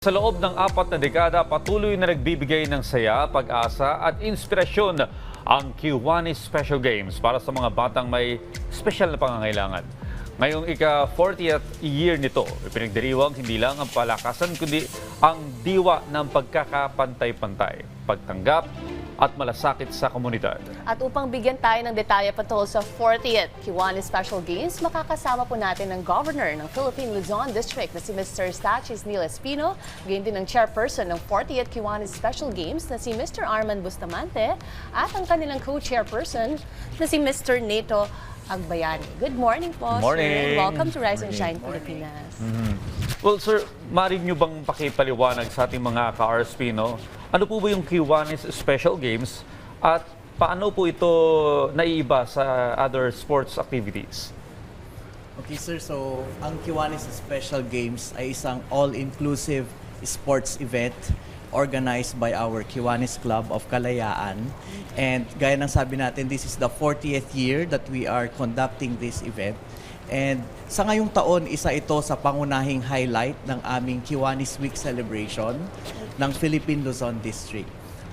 Sa loob ng 4 na dekada, patuloy na nagbibigay ng saya, pag-asa at inspirasyon ang Kiwanis Special Games para sa mga batang may special na pangangailangan. Ngayong ika-40th year nito, ipinagdiriwang hindi lang ang palakasan kundi ang diwa ng pagkakapantay-pantay, pagtanggap at malasakit sa komunidad. At upang bigyan tayo ng detalye patungkol sa 40th Kiwanis Special Games, makakasama po natin ang Governor ng Philippine Luzon District na si Mr. Stachys Neil Espino, gayon din ang Chairperson ng 40th Kiwanis Special Games na si Mr. Arman Bustamante at ang kanilang Co-Chairperson na si Mr. Neto Agbayani. Good morning po, Morning. sir. Welcome to Rise and Shine Pilipinas. Well, sir, maaari nyo bang pakipaliwanag sa ating mga ka-RSP, no? Ano po ba yung Kiwanis Special Games at paano po ito naiiba sa other sports activities? Okay sir, so ang Kiwanis Special Games ay isang all-inclusive sports event organized by our Kiwanis Club of Kalayaan. And gaya ng sabi natin, this is the 40th year that we are conducting this event. And sa ngayong taon, isa ito sa pangunahing highlight ng aming Kiwanis Week celebration ng Philippine Luzon District.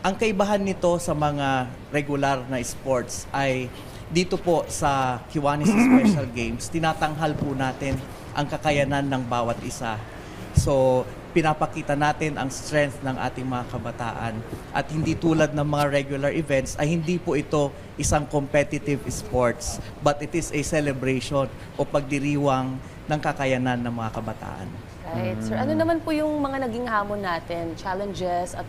Ang kaibahan nito sa mga regular na sports ay dito po sa Kiwanis Special Games, tinatanghal po natin ang kakayanan ng bawat isa. So, pinapakita natin ang strength ng ating mga kabataan at hindi tulad ng mga regular events ay hindi po ito isang competitive sports but it is a celebration o pagdiriwang ng kakayanan ng mga kabataan. Right. Sir, ano naman po yung mga naging hamon natin, challenges at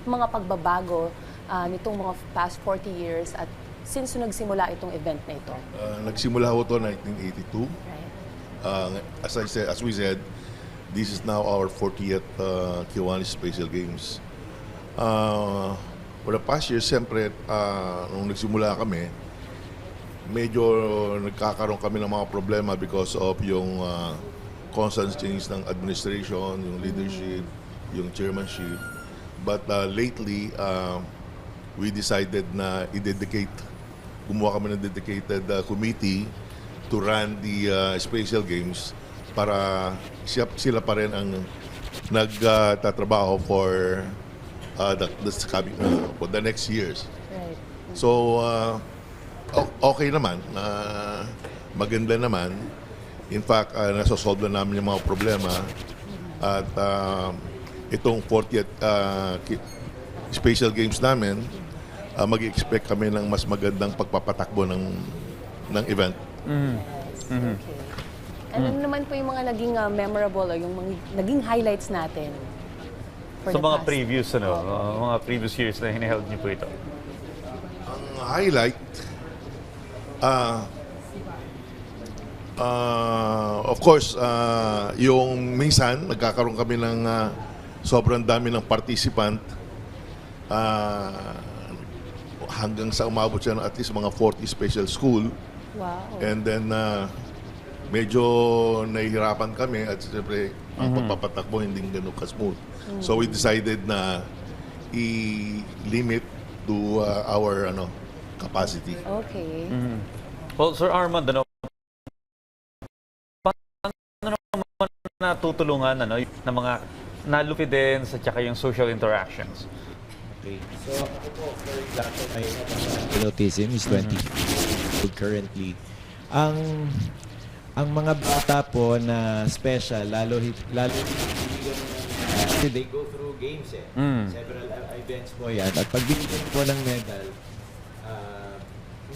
mga pagbabago nitong mga past 40 years at since nagsimula itong event na ito? Nagsimula ho ito 1982. Right. As we said, this is now our 40th Kiwanis Special Games. For the past year, siyempre, nung nagsimula kami, medyo nagkakaroon kami ng mga problema because of yung constant change ng administration, yung leadership, yung chairmanship. But lately, we decided na gumawa kami ng dedicated committee to run the Special Games para sila pa rin ang nagtatrabaho for the next years. Right. So, okay naman. Maganda naman. In fact, nasosolve na namin yung mga problema. At itong 40th Special Games namin, mag-expect kami ng mas magandang pagpapatakbo ng event. Okay. Ano naman po yung mga naging memorable o yung mga naging highlights natin? Sa mga previous mga previous years na hinaheld niyo po ito. Ang highlight, of course, yung minsan nagkakaroon kami ng sobrang dami ng participant hanggang sa umabot siya ng at least mga 40 special school. Wow. And then medyo nahihirapan kami at siyempre ang pagpapatakbo hindi ganun ka-smooth. So we decided na i-limit to our capacity. Okay. Well, Sir Armand, paano naman natutulungan ng mga nalupidens at saka yung social interactions? Okay. So ako po, for example, my autism is 20 currently. Ang mga bata po na special, lalo they go through games several events po yan. At pagbibigyan po ng medal,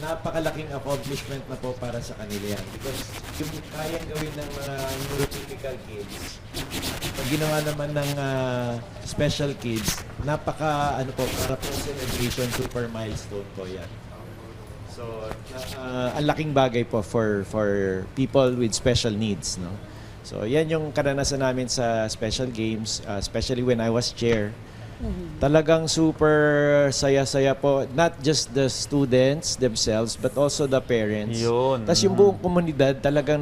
napakalaking accomplishment na po para sa kanila yan. Because yung kayang gawin ng mga neurotypical kids, pag ginawa naman ng special kids, para po celebration, super milestone po yan. So, ang laking bagay po for people with special needs, no? So, yan yung karanasan namin sa special games, especially when I was chair. Talagang super saya-saya po, not just the students themselves, but also the parents. Yun. Tapos yung buong komunidad talagang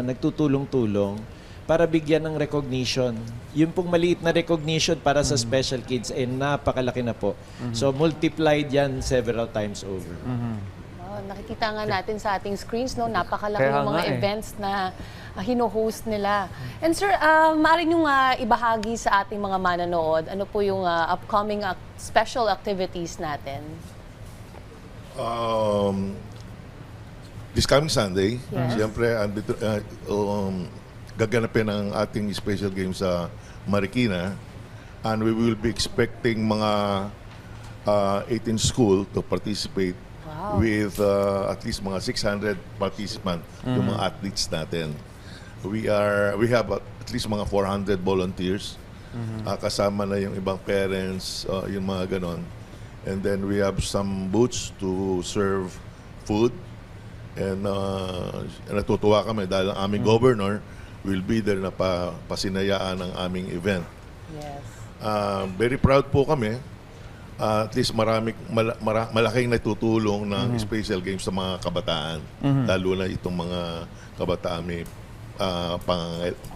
nagtutulong-tulong para bigyan ng recognition. Yung pong maliit na recognition para sa special kids ay napakalaki na po. So multiplied yan several times over. Nakikita nga natin sa ating screens, no, napakalaki Kaya yung mga nga eh. events na hino-host nila. And sir, maaari nyo ibahagi sa ating mga manonood, ano po yung upcoming special activities natin? This coming Sunday, Yes. siyempre, gaganapin ang ating special game sa Marikina, and we will be expecting mga 18 school to participate. Wow. With at least mga 600 participants, yung mga athletes natin. We have at least mga 400 volunteers. Kasama na yung ibang parents, yung mga ganon. And then we have some booths to serve food. And natutuwa kami dahil ang aming governor will be there na pasinayaan ang aming event. Yes. Very proud po kami. At least malaking natutulong ng special games sa mga kabataan. Lalo na itong mga kabataan may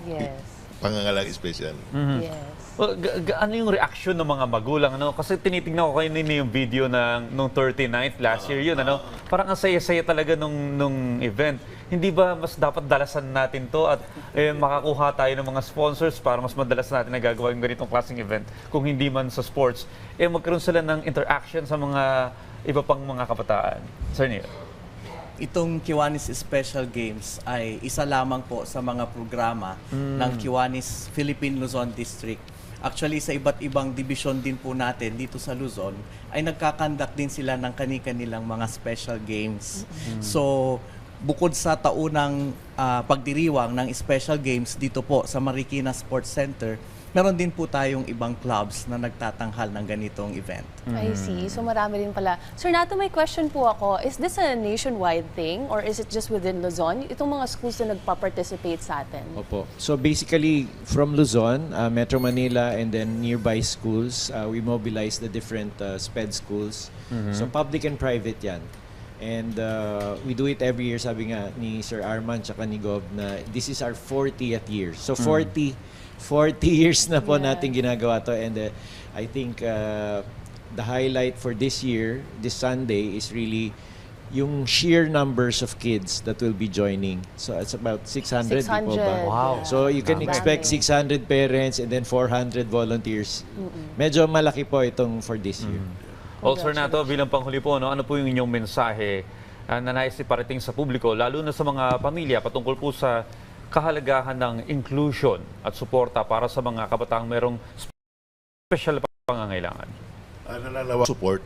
Yes. pangangalang special. Yes. Well, ano yung reaction ng mga magulang? Ano? Kasi tinitingnan ko kayo yung video nung 39th last year yun. Ano? Parang ang saya-saya talaga nung event. Hindi ba mas dapat dalasan natin to at makakuha tayo ng mga sponsors para mas madalas natin na gagawa yung ganitong klaseng event? Kung hindi man sa sports, magkaroon sila ng interaction sa mga iba pang mga kabataan. Sir Neil? Itong Kiwanis Special Games ay isa lamang po sa mga programa ng Kiwanis Philippine Luzon District. Actually, sa iba't ibang division din po natin dito sa Luzon, ay nagkakandak din sila ng kani-kanilang mga special games. So, bukod sa taunang pagdiriwang ng special games dito po sa Marikina Sports Center, meron din po tayong ibang clubs na nagtatanghal ng ganitong event. I see. So marami rin pala. Sir Nato, may question po ako. Is this a nationwide thing or is it just within Luzon? Itong mga schools na nagpa-participate sa atin? Opo. So basically, from Luzon, Metro Manila, and then nearby schools, we mobilize the different SPED schools. So public and private yan. And we do it every year, sabi nga ni Sir Arman tsaka ni Gov, na this is our 40th year. So 40 years na po natin ginagawa to. And I think the highlight for this year, this Sunday, is really yung sheer numbers of kids that will be joining. So it's about 600 people ba? Wow. So you can expect 600 parents and then 400 volunteers. Medyo malaki po itong for this year. Also, Nato, bilang panghuli po, ano po yung inyong mensahe na nais iparating sa publiko, lalo na sa mga pamilya, patungkol po sa kahalagahan ng inclusion at suporta para sa mga kabataang merong special na pangangailangan? Nananawa support,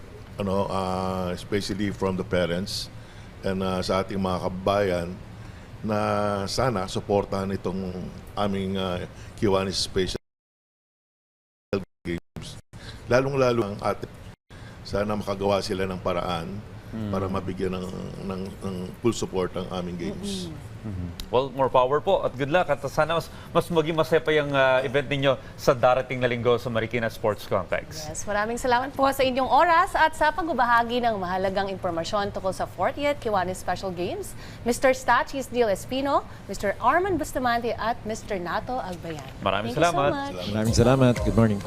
especially from the parents and sa ating mga kababayan na sana suportahan itong aming Kiwanis Special Games. Lalong-lalo ang ating sana makagawa sila ng paraan para mabigyan ng full support ang aming games. Well, more power po at good luck at sana mas maging masaya pa yung event ninyo sa darating na linggo sa Marikina Sports Complex. Yes, maraming salamat po sa inyong oras at sa pagbabahagi ng mahalagang impormasyon tungkol sa 40th Kiwanis Special Games. Mr. Stachis Neil Espino, Mr. Arman Bustamante at Mr. Nato Agbayan. Maraming Thank you salamat. so much. Maraming salamat. Good morning.